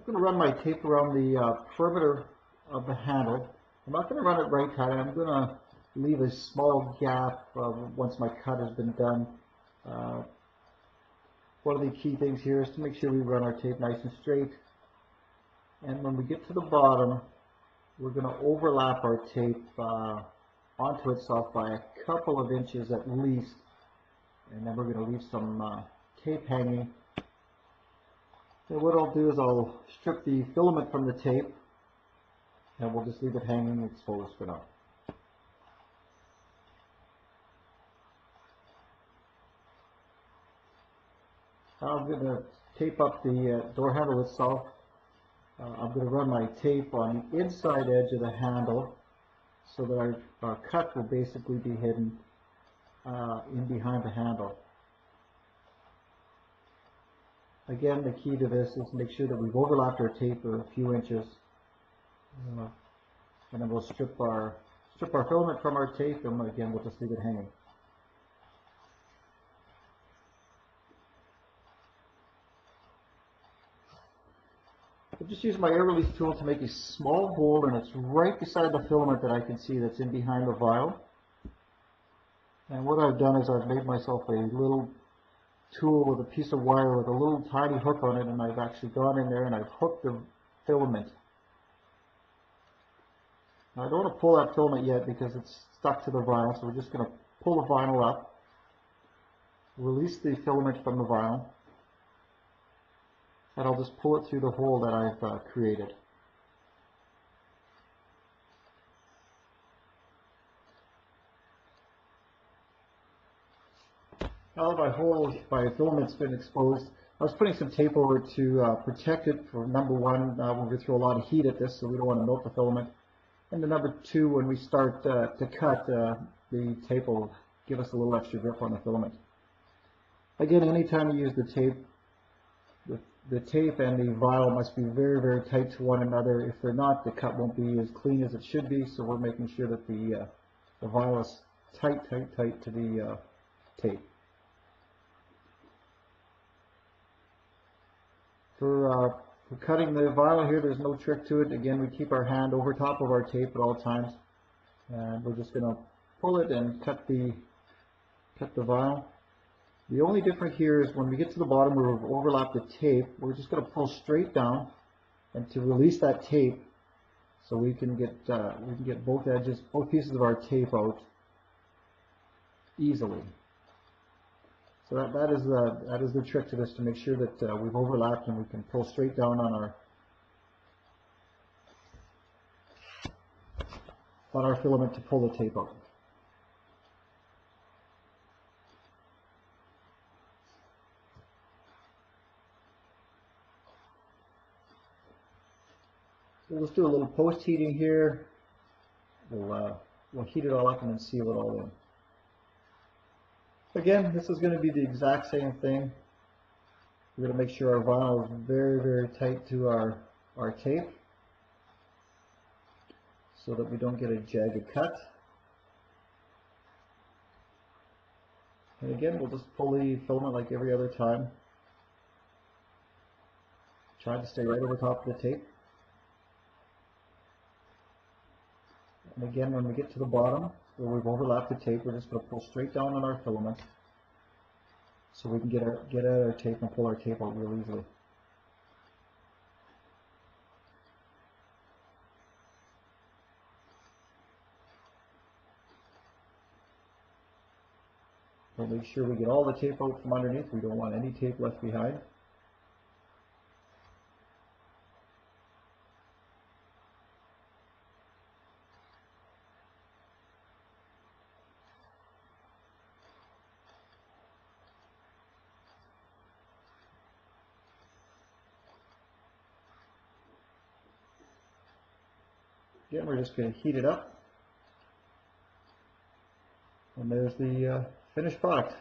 going to run my tape around the perimeter of the handle. I'm not going to run it right tight. I'm going to leave a small gap once my cut has been done. One of the key things here is to make sure we run our tape nice and straight. And when we get to the bottom, we're going to overlap our tape onto itself by a couple of inches at least. And then we're going to leave some tape hanging. So what I'll do is I'll strip the filament from the tape, and we'll just leave it hanging exposed for now. Now I'm going to tape up the door handle itself. I'm going to run my tape on the inside edge of the handle so that our cut will basically be hidden in behind the handle. Again, the key to this is to make sure that we've overlapped our tape a few inches, and then we'll strip our filament from our tape, and again we'll just leave it hanging. I'll just use my air release tool to make a small hole, and it's right beside the filament that I can see that's in behind the vial. And what I've done is I've made myself a little tool with a piece of wire with a little tiny hook on it, and I've actually gone in there and I've hooked the filament. Now I don't want to pull that filament yet because it's stuck to the vinyl, so we're just going to pull the vinyl up, release the filament from the vinyl, and I'll just pull it through the hole that I've created. Now that my filament's been exposed, I was putting some tape over it to protect it. For number one, we're going to throw a lot of heat at this, so we don't want to melt the filament. And the number two, when we start to cut, the tape will give us a little extra grip on the filament. Again, anytime you use the tape and the vial must be very, very tight to one another. If they're not, the cut won't be as clean as it should be, so we're making sure that the vial is tight to the tape. For cutting the vial here, there's no trick to it. Again, we keep our hand over top of our tape at all times, and we're just going to pull it and cut the vial. The only difference here is when we get to the bottom where we've overlapped the tape, we're just going to pull straight down, and to release that tape, so we can get both edges, both pieces of our tape out easily. So that is the trick to this, to make sure that we've overlapped and we can pull straight down on our filament to pull the tape out. So let's do a little post heating here. We'll heat it all up and then seal it all in. Again, this is going to be the exact same thing. We're going to make sure our vinyl is very, very tight to our tape so that we don't get a jagged cut. And again, we'll just pull the filament like every other time. Try to stay right over top of the tape. And again, when we get to the bottom, where we've overlapped the tape, we're just going to pull straight down on our filament so we can get at our tape and pull our tape out real easily. We'll make sure we get all the tape out from underneath. We don't want any tape left behind. Again, we're just going to heat it up, and there's the finished product.